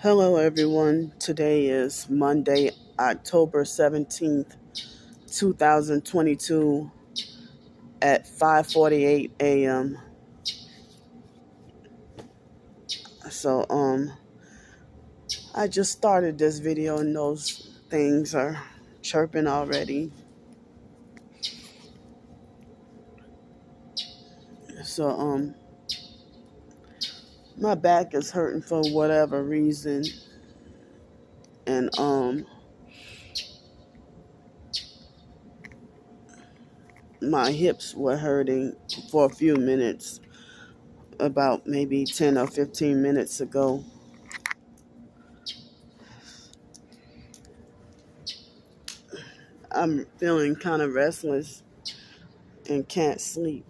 Hello, everyone. Today is Monday, October 17th, 2022 at 5:48 a.m. So, I just started this video and those things are chirping already. So, my back is hurting for whatever reason. And, my hips were hurting for a few minutes, about maybe 10 or 15 minutes ago. I'm feeling kind of restless and can't sleep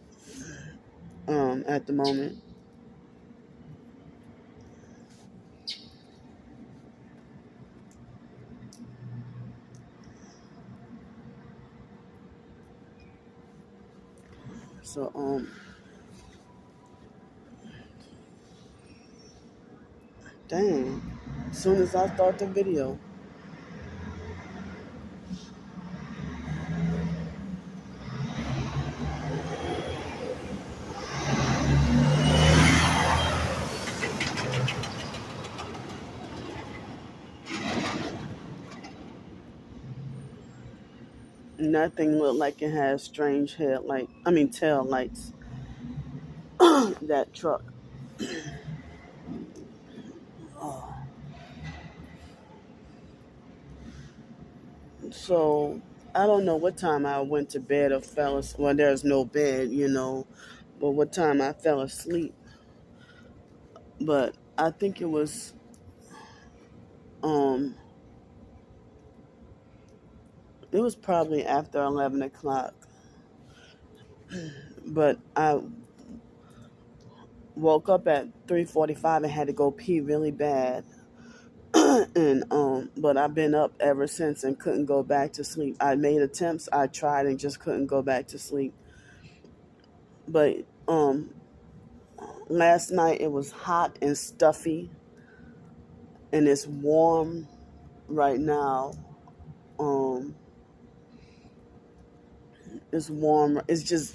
at the moment. So dang, as soon as I start the video. Nothing looked like it has strange tail lights. That truck. Oh. So I don't know what time I went to bed or fell asleep. Well, there's no bed, but what time I fell asleep. But I think it was um it was probably after 11 o'clock. But I woke up at 3:45 and had to go pee really bad. And but I've been up ever since and couldn't go back to sleep. I made attempts, I tried and just couldn't go back to sleep. But last night it was hot and stuffy and it's warm right now. It's warm. It's just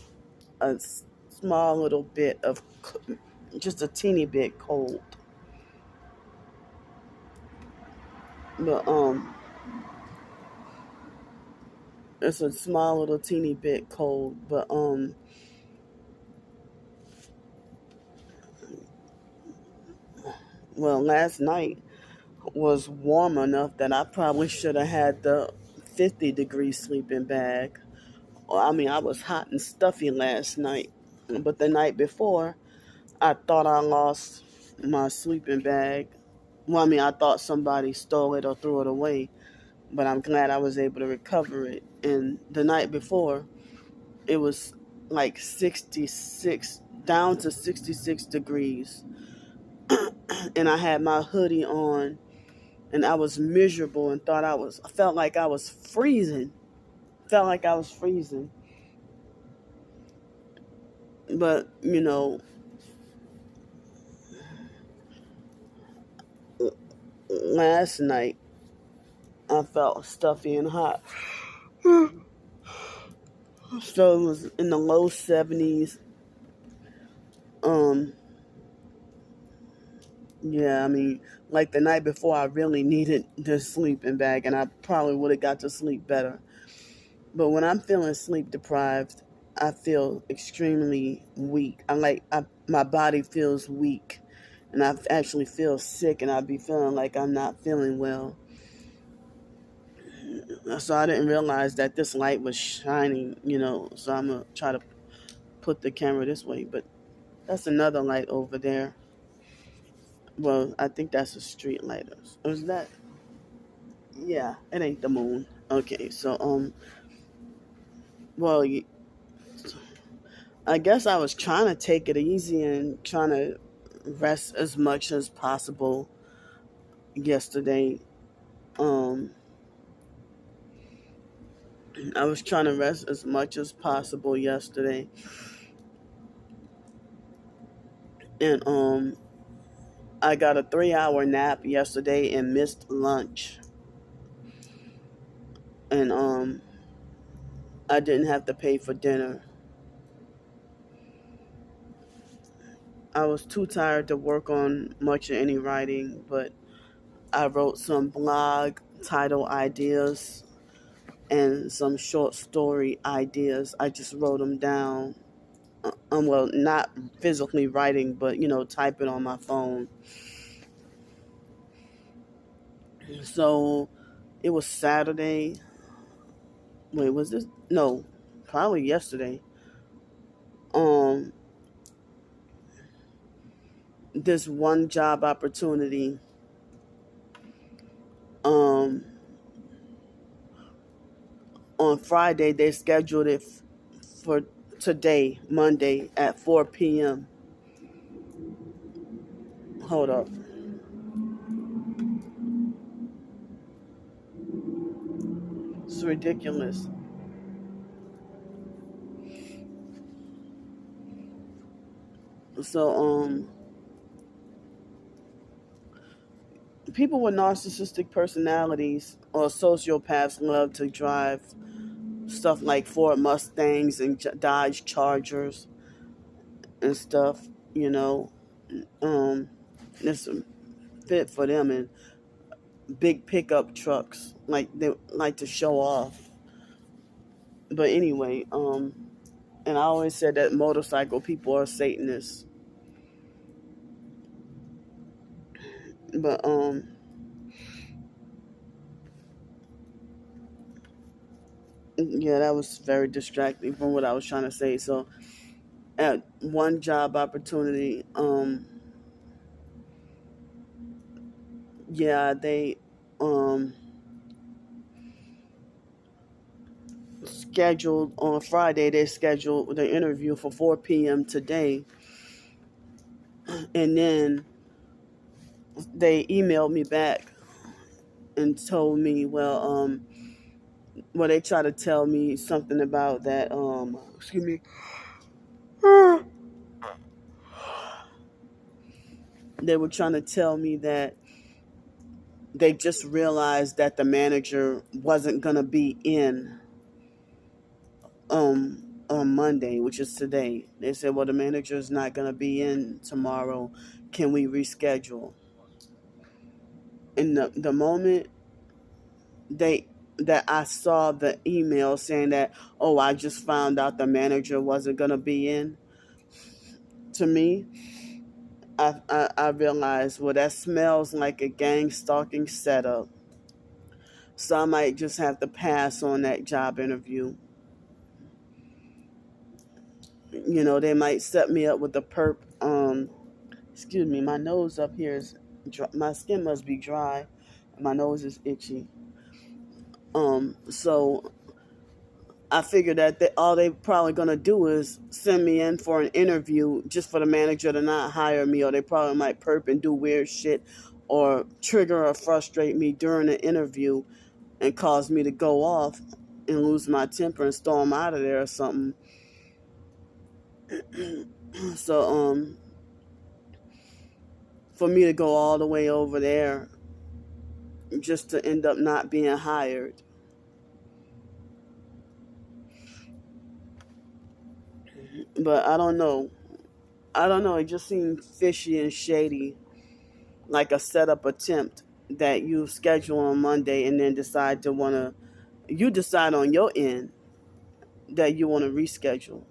a small little bit of just a teeny bit cold. But it's a small little teeny bit cold, but well, last night was warm enough that I probably should have had the 50-degree sleeping bag. I mean, I was hot and stuffy last night, but the night before, I thought I lost my sleeping bag. Well, I mean, I thought somebody stole it or threw it away, but I'm glad I was able to recover it. And the night before, it was like 66, down to 66 degrees. And I had my hoodie on, and I was miserable and I felt like I was freezing. Felt like I was freezing. But, last night I felt stuffy and hot. So it was in the low 70s. Yeah, I mean, like the night before, I really needed this sleeping bag, and I probably would have got to sleep better. But when I'm feeling sleep deprived, I feel extremely weak. My body feels weak, and I actually feel sick, and I'd be feeling like I'm not feeling well. So I didn't realize that this light was shining, so I'm going to try to put the camera this way, but that's another light over there. Well, I think that's a street light. Or is that? Yeah, it ain't the moon. Okay, so, well, I guess I was trying to take it easy and trying to rest as much as possible yesterday. I was trying to rest as much as possible yesterday. And, I got a 3 hour nap yesterday and missed lunch. And I didn't have to pay for dinner. I was too tired to work on much of any writing, but I wrote some blog title ideas and some short story ideas. I just wrote them down. Well, not physically writing, but typing on my phone. So it was Saturday. Wait, was this? No, probably yesterday. Um, this one job opportunity. Um, on Friday they scheduled it for today, Monday at 4 p.m. Hold up. It's ridiculous. So people with narcissistic personalities or sociopaths love to drive stuff like Ford Mustangs and Dodge Chargers and stuff, you know. Um, it's a fit for them, and big pickup trucks, like they like to show off. But anyway, and I always said that motorcycle people are Satanists. But yeah, that was very distracting from what I was trying to say. So at one job opportunity, yeah, they um scheduled on Friday. They scheduled the interview for 4 p.m. today, and then they emailed me back and told me, well, they tried to tell me something about that. Excuse me. They were trying to tell me that they just realized that the manager wasn't gonna be in on Monday, which is today. They said, well, the manager's not gonna be in tomorrow. Can we reschedule? In the moment they that I saw the email saying that, oh, I just found out the manager wasn't gonna be in, to me, I realized, well, that smells like a gang stalking setup. So I might just have to pass on that job interview. They might set me up with a perp. Excuse me, my nose up here is dry. My skin must be dry. My nose is itchy. So I figured that all they probably gonna do is send me in for an interview just for the manager to not hire me, or they probably might perp and do weird shit, or trigger or frustrate me during the interview and cause me to go off and lose my temper and storm out of there or something. So for me to go all the way over there just to end up not being hired. But I don't know. It just seemed fishy and shady, like a setup attempt that you schedule on Monday and then you decide on your end that you want to reschedule.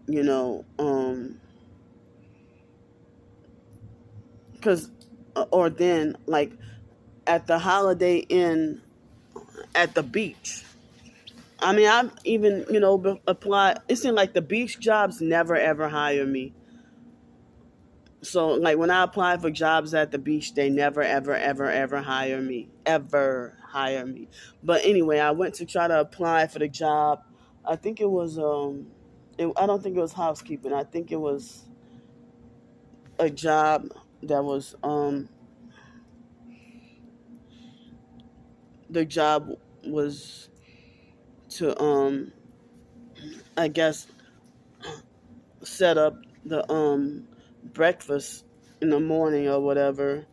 You know, because, or then, like, at the Holiday Inn at the beach. I mean, I've even, applied. It seemed like the beach jobs never ever hire me. So, like, when I apply for jobs at the beach, they never ever ever ever hire me. Ever hire me. But anyway, I went to try to apply for the job. I think it was I don't think it was housekeeping. I think it was a job that was the job was to I guess set up the breakfast in the morning or whatever.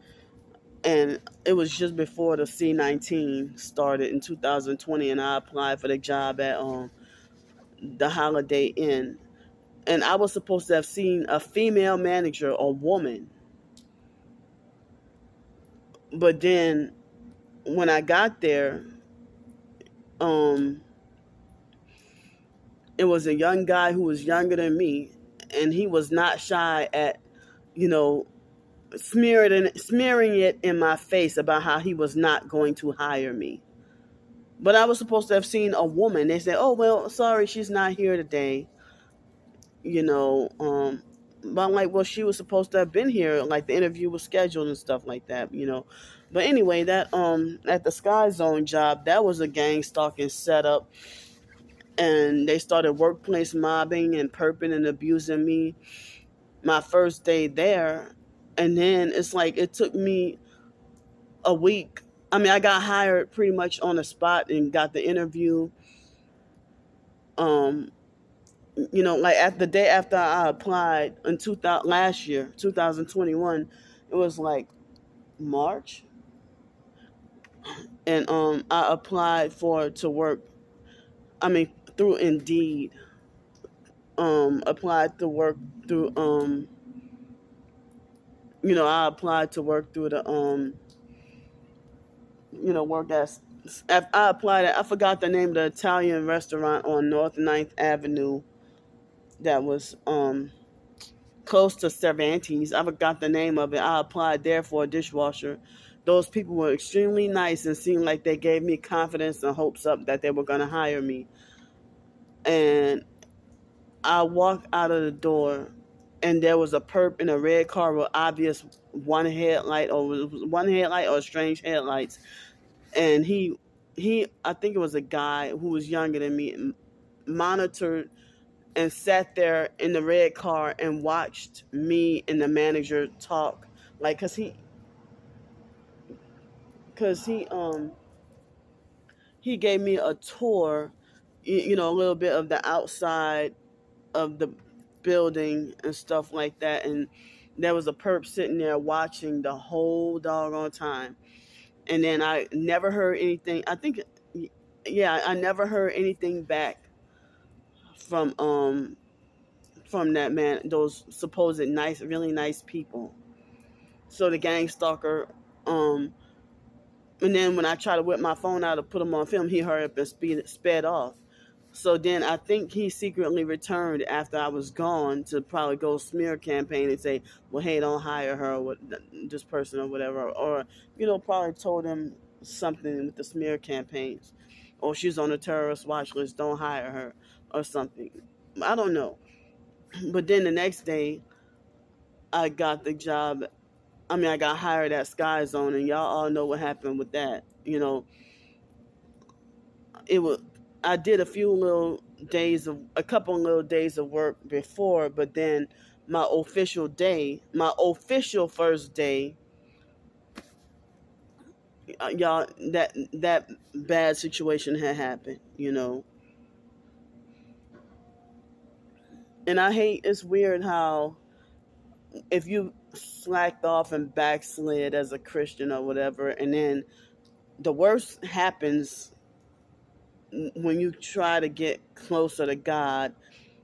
And it was just before the C-19 started in 2020, and I applied for the job at the Holiday Inn. And I was supposed to have seen a female manager or woman. But then when I got there, um, it was a young guy who was younger than me, and he was not shy at, you know, smearing it in my face about how he was not going to hire me. But I was supposed to have seen a woman. They said, "Oh well, sorry, she's not here today." You know, but I'm like, well, she was supposed to have been here. Like the interview was scheduled and stuff like that. But anyway, that at the Sky Zone job, that was a gang stalking setup, and they started workplace mobbing and perping and abusing me my first day there. And then it's like it took me a week. I mean, I got hired pretty much on the spot and got the interview. Um, like at the day after I applied in 2000 last year, 2021, it was like March, and I applied for to work. I mean, through Indeed. Applied to work through I applied to work through the work as I applied at, I forgot the name of the Italian restaurant on North Ninth Avenue that was close to Cervantes. I forgot the name of it. I applied there for a dishwasher. Those people were extremely nice and seemed like they gave me confidence and hopes up that they were going to hire me. And I walked out of the door, and there was a perp in a red car with obvious one headlight or strange headlights. And I think it was a guy who was younger than me, monitored and sat there in the red car and watched me and the manager talk, like, he gave me a tour, a little bit of the outside of the building and stuff like that. And there was a perp sitting there watching the whole doggone time. And then I never heard anything. I never heard anything back from that man, those supposed nice, really nice people. So the gang stalker, and then when I tried to whip my phone out to put him on film, he hurried up and sped off. So then I think he secretly returned after I was gone to probably go smear campaign and say, well, hey, don't hire her, or this person or whatever. Or, probably told him something with the smear campaigns. Or she's on a terrorist watch list, don't hire her, or something. I don't know. But then the next day, I got the job. I mean, I got hired at Sky Zone, and y'all all know what happened with that. It was I did a couple little days of work before, but then my official first day, y'all, that bad situation had happened. And it's weird how if you slacked off and backslid as a Christian or whatever, and then the worst happens when you try to get closer to God.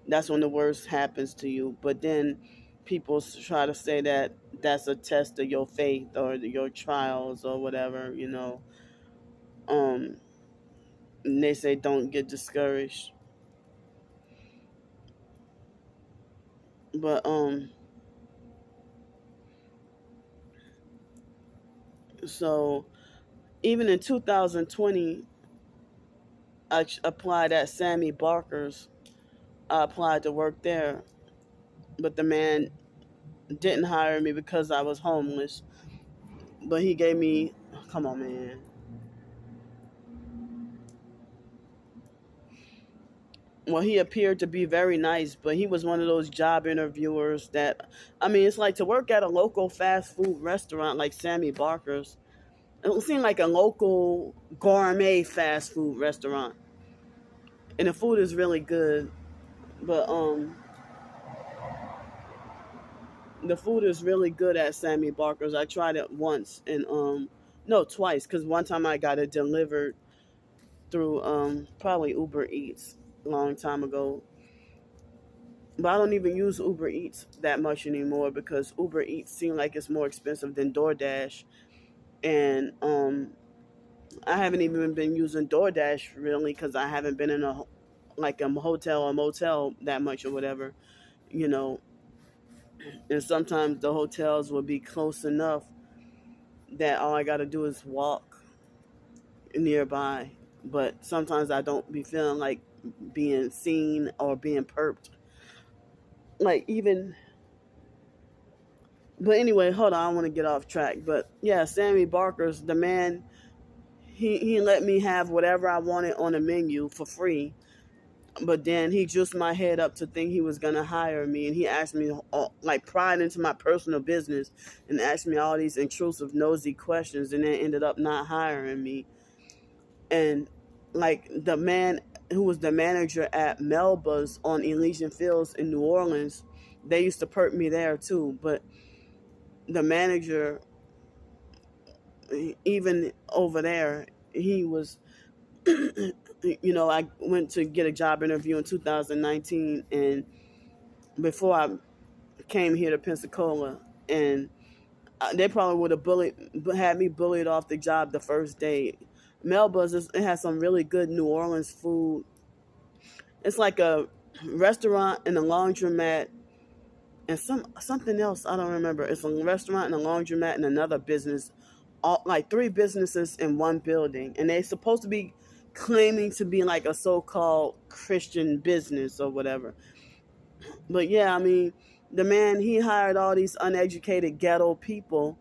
That's when the worst happens to you. But then people try to say that that's a test of your faith or your trials or whatever. And they say don't get discouraged. But so even in 2020, I applied at Sammy Barker's. I applied to work there, but the man didn't hire me because I was homeless. But he gave me, come on, man. Well, he appeared to be very nice, but he was one of those job interviewers that, I mean, it's like to work at a local fast food restaurant like Sammy Barker's. It seemed like a local gourmet fast food restaurant, and the food is really good. But The food is really good at Sammy Barker's. I tried it once and no, twice, because one time I got it delivered through probably Uber Eats a long time ago. But I don't even use Uber Eats that much anymore because Uber Eats seems like it's more expensive than DoorDash. And I haven't even been using DoorDash really because I haven't been in a hotel or motel that much or whatever, you know. And sometimes the hotels will be close enough that all I got to do is walk nearby. But sometimes I don't be feeling like being seen or being perped. Like even, but anyway, hold on, I want to get off track. But yeah, Sammy Barker's the man. He let me have whatever I wanted on the menu for free. But then he juiced my head up to think he was gonna hire me, and he asked me like pried into my personal business and asked me all these intrusive, nosy questions, and then ended up not hiring me. And like the man who was the manager at Melba's on Elysian Fields in New Orleans, they used to perk me there too. But the manager, even over there, he was, I went to get a job interview in 2019, and before I came here to Pensacola, and they probably would have had me bullied off the job the first day. Melba's, it has some really good New Orleans food. It's like a restaurant and a laundromat and something else I don't remember. It's a restaurant and a laundromat and another business, all like three businesses in one building, and they're supposed to be claiming to be like a so-called Christian business or whatever. But yeah, I mean, the man, he hired all these uneducated ghetto people.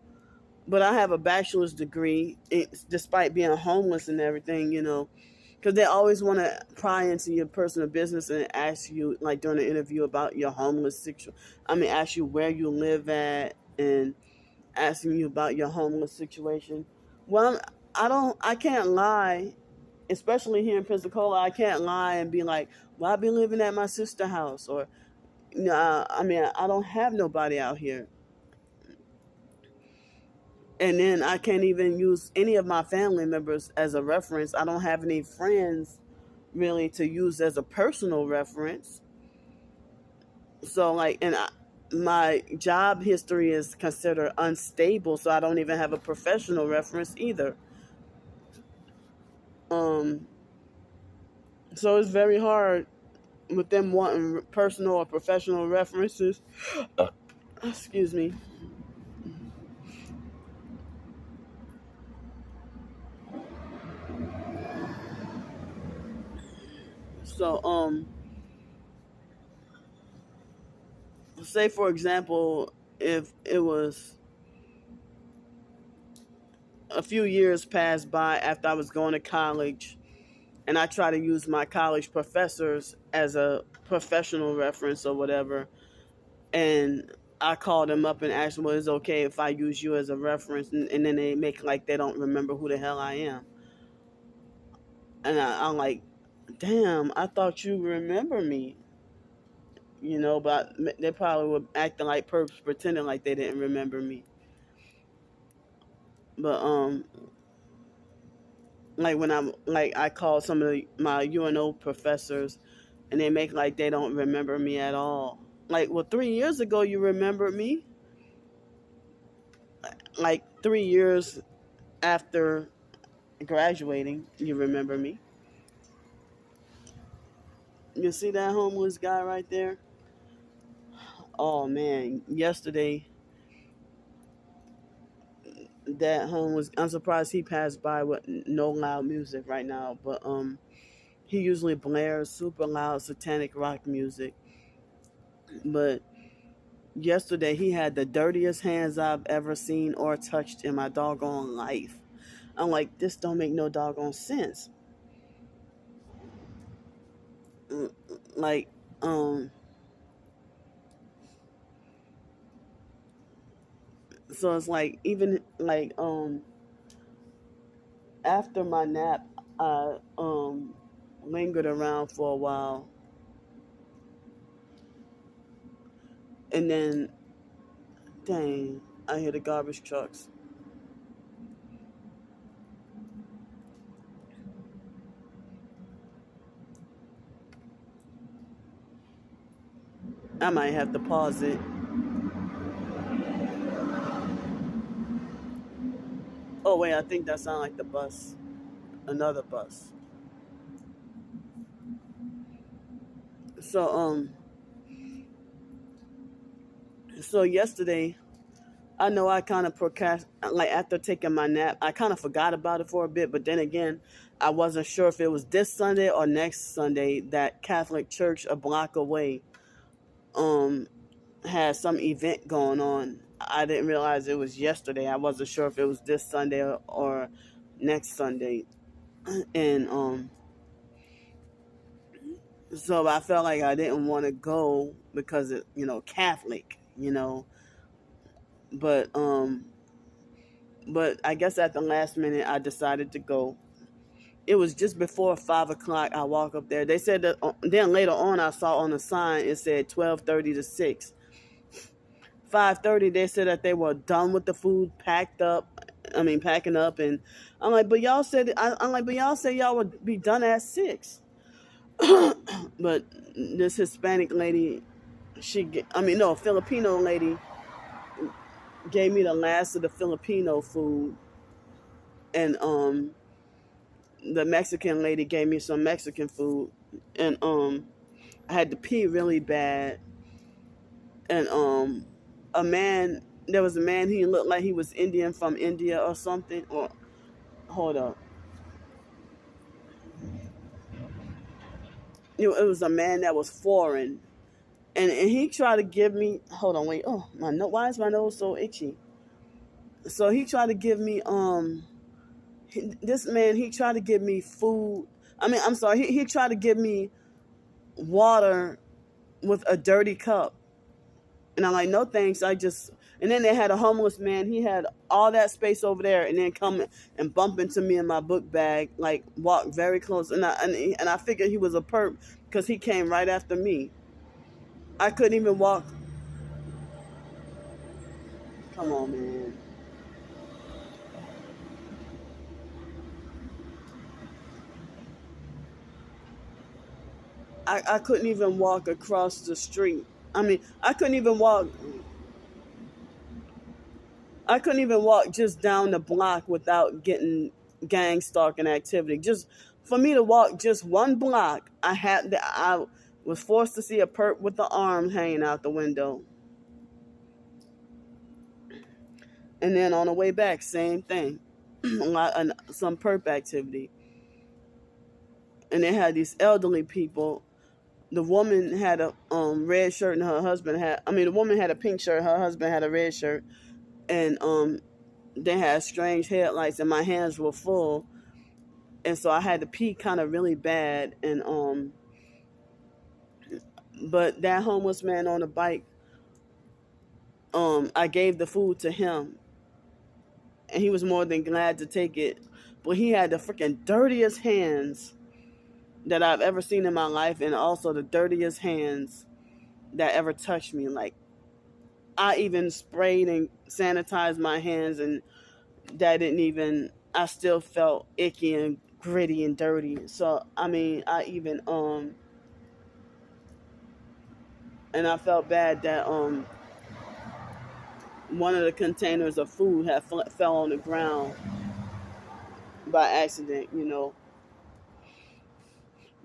But I have a bachelor's degree, despite being homeless and everything, because they always want to pry into your personal business and ask you, like during the interview, about your homeless situation. I mean, ask you where you live at and asking you about your homeless situation. Well, I can't lie, especially here in Pensacola. I can't lie and be like, well, I be living at my sister's house, or I mean, I don't have nobody out here. And then I can't even use any of my family members as a reference. I don't have any friends really to use as a personal reference. So like, my job history is considered unstable, so I don't even have a professional reference either. Um, so it's very hard with them wanting personal or professional references. Excuse me. So say for example, if it was a few years passed by after I was going to college, and I try to use my college professors as a professional reference or whatever, and I call them up and ask them, well, it's okay if I use you as a reference, and then they make like they don't remember who the hell I am. And I'm like, damn, I thought you remember me, but they probably were acting like perps, pretending like they didn't remember me. But like when I call some of my UNO professors, and they make like they don't remember me at all. Like, well, 3 years ago you remembered me. Like 3 years after graduating, you remember me. You see that homeless guy right there? Oh man, yesterday that homeless. I'm surprised he passed by with no loud music right now, but he usually blares super loud satanic rock music. But yesterday he had the dirtiest hands I've ever seen or touched in my doggone life. I'm like, this don't make no doggone sense. Like, um, so it's like even like after my nap, I lingered around for a while, and then Dang, I hear the garbage trucks. I might have to pause it. Oh wait, I think that sounds like the bus. Another bus. So so yesterday I know I kind of like after taking my nap, I kind of forgot about it for a bit, but then again, I wasn't sure if it was this Sunday or next Sunday that Catholic Church a block away um had some event going on. I didn't realize it was yesterday. I wasn't sure if it was this Sunday or next Sunday. And so I felt like I didn't want to go because it, Catholic, but I guess at the last minute I decided to go. It was just before 5 o'clock. I walk up there. They said that. Then later on, I saw on the sign it said 12:30 to 6. 5:30. They said that they were done with the food, packed up. I mean, packing up, and I'm like, but y'all said I'm like, but y'all said y'all would be done at 6. But this Hispanic lady, no, Filipino lady gave me the last of the Filipino food, and the Mexican lady gave me some Mexican food, and I had to pee really bad, and there was a man, he looked like he was Indian from India or something, or hold up, it was a man that was foreign, and he tried to give me, hold on, wait, oh my nose, why is my nose so itchy? So he tried to give me this man, he tried to give me food. I'm sorry, he tried to give me water with a dirty cup. And I'm like, no thanks. And then they had a homeless man. He had all that space over there and then come and bump into me in my book bag, like walk very close. And I figured he was a perp because he came right after me. I couldn't even walk. Come on, man. I couldn't even walk across the street. I mean, I couldn't even walk just down the block without getting gang stalking activity. Just for me to walk just one block, I was forced to see a perp with the arm hanging out the window. And then on the way back, same thing. Some perp activity. And they had these elderly people. The woman had a red shirt and the woman had a pink shirt, her husband had a red shirt. And they had strange headlights and my hands were full, and so I had to pee kind of really bad, and but that homeless man on the bike, I gave the food to him and he was more than glad to take it, but he had the freaking dirtiest hands that I've ever seen in my life, and also the dirtiest hands that ever touched me. Like, I even sprayed and sanitized my hands, and that didn't even, I still felt icky and gritty and dirty. So I mean, I even and I felt bad that one of the containers of food had fell on the ground by accident.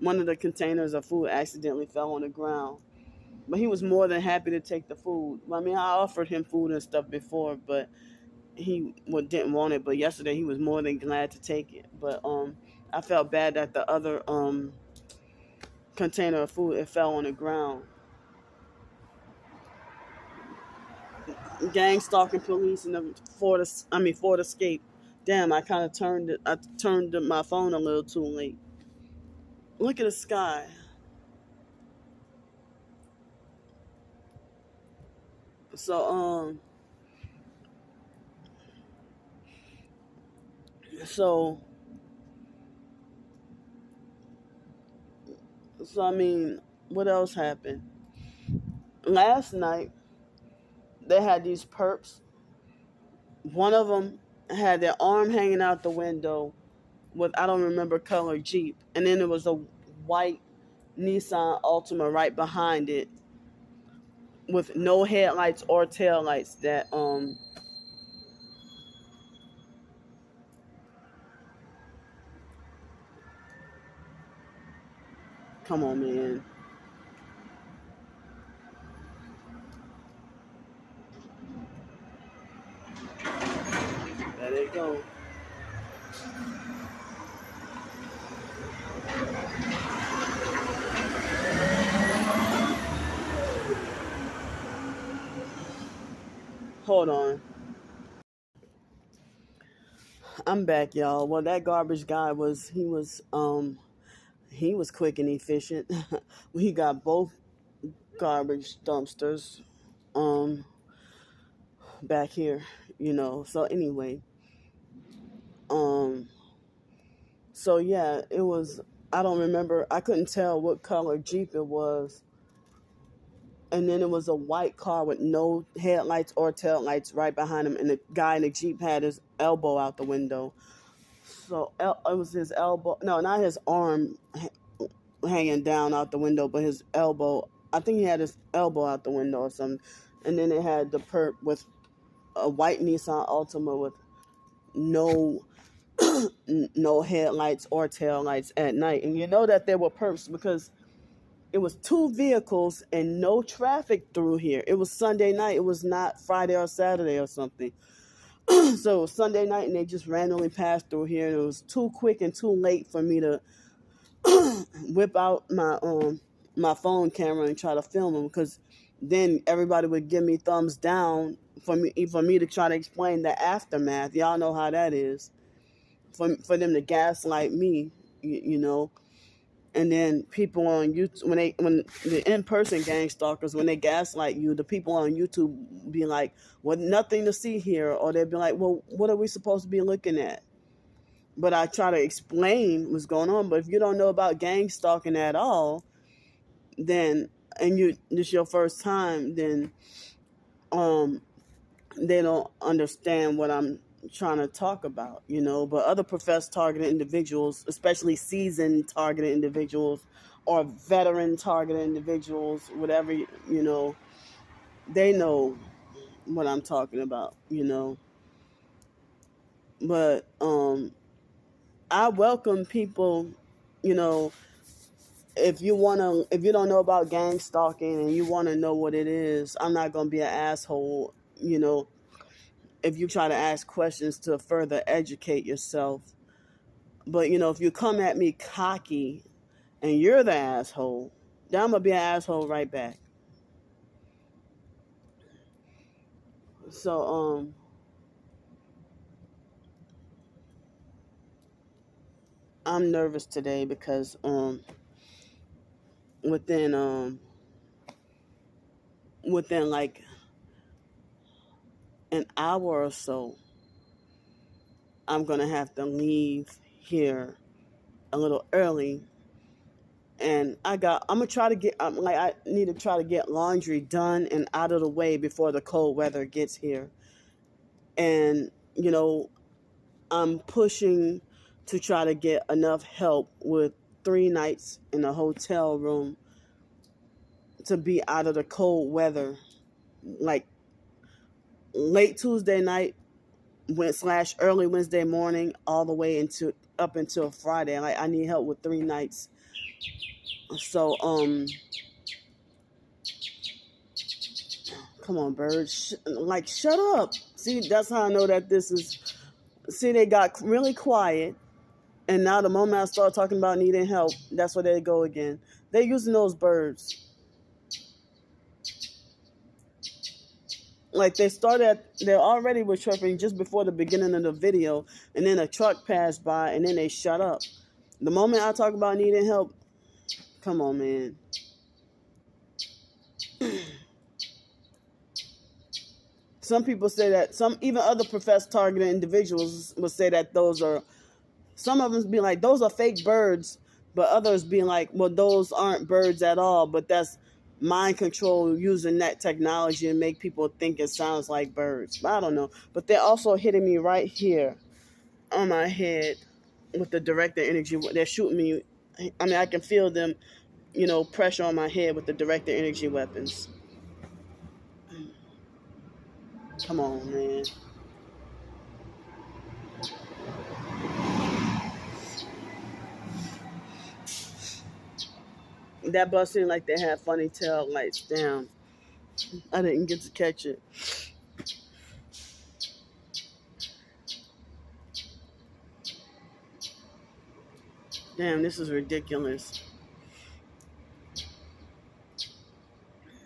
One of the containers of food accidentally fell on the ground, but he was more than happy to take the food. I mean, I offered him food and stuff before, but he didn't want it. But yesterday he was more than glad to take it. But I felt bad that the other container of food, it fell on the ground. Gang stalking police and the Ford Escape. Damn, I kind of turned it. I turned my phone a little too late. Look at the sky. So so I mean, what else happened? Last night they had these perps. One of them had their arm hanging out the window with, I don't remember color, Jeep, and then there was a white Nissan Altima right behind it with no headlights or taillights. That come on, man. There they go. Hold on. I'm back, y'all. Well, that garbage guy he was quick and efficient. We got both garbage dumpsters back here, So anyway, so yeah, it was, I don't remember, I couldn't tell what color Jeep it was. And then it was a white car with no headlights or taillights right behind him. And the guy in the Jeep had his elbow out the window. So it was his elbow. No, not his arm hanging down out the window, but his elbow. I think he had his elbow out the window or something. And then it had the perp with a white Nissan Altima with no no headlights or taillights at night. And you know that there were perps because it was two vehicles and no traffic through here. It was Sunday night. It was not Friday or Saturday or something. So it was Sunday night and they just randomly passed through here. And it was too quick and too late for me to whip out my phone camera and try to film them, because then everybody would give me thumbs down for me to try to explain the aftermath. Y'all know how that is. For them to gaslight me, you know. And then people on YouTube, when the in-person gang stalkers, when they gaslight you, the people on YouTube be like, well, nothing to see here. Or they'd be like, well, what are we supposed to be looking at? But I try to explain what's going on. But if you don't know about gang stalking at all, then, and this your first time, then they don't understand what I'm trying to talk about, you know. But other professed targeted individuals, especially seasoned targeted individuals or veteran targeted individuals, whatever, you know, they know what I'm talking about, you know. But I welcome people, you know, if you don't know about gang stalking and you want to know what it is, I'm not going to be an asshole, you know, if you try to ask questions to further educate yourself. But, you know, if you come at me cocky and you're the asshole, then I'm going to be an asshole right back. So, I'm nervous today because within like an hour or so, I'm going to have to leave here a little early. And I'm going to try to get, I need to try to get laundry done and out of the way before the cold weather gets here. And, you know, I'm pushing to try to get enough help with 3 nights in a hotel room to be out of the cold weather, like late Tuesday night / early Wednesday morning, all the way up until Friday. Like, I need help with 3 nights. So, come on, birds. Shut up. See, that's how I know that this is. See, they got really quiet. And now the moment I start talking about needing help, that's where they go again. They're using those birds. Like, they already were chirping just before the beginning of the video, and then a truck passed by, and then they shut up. The moment I talk about needing help, come on, man. Some people say that, even other professed targeted individuals will say that some of them be like, those are fake birds, but others being like, well, those aren't birds at all, but that's mind control using that technology and make people think it sounds like birds. I don't know. But they're also hitting me right here on my head with the directed energy. They're shooting me. I mean, I can feel them, pressure on my head with the directed energy weapons. Come on, man. That bus seemed like they had funny tail lights. Damn, I didn't get to catch it. Damn, this is ridiculous.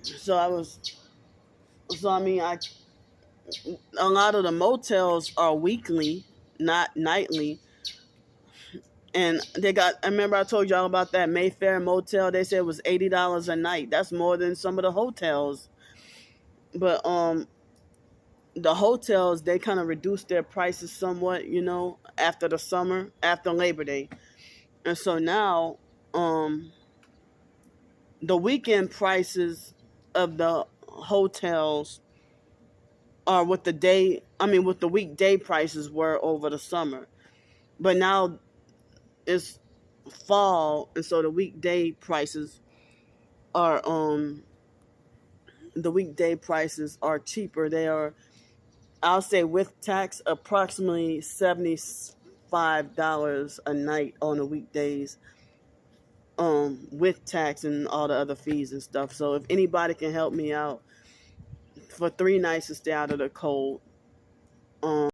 So I was, so I mean, a lot of the motels are weekly, not nightly. And I remember I told y'all about that Mayfair motel. They said it was $80 a night. That's more than some of the hotels. But the hotels, they kind of reduced their prices somewhat, after the summer, after Labor Day. And so now, the weekend prices of the hotels are what the weekday prices were over the summer. But now it's fall, and so the weekday prices are cheaper. They are, I'll say, with tax, approximately $75 a night on the weekdays, with tax and all the other fees and stuff. So if anybody can help me out for 3 nights to stay out of the cold,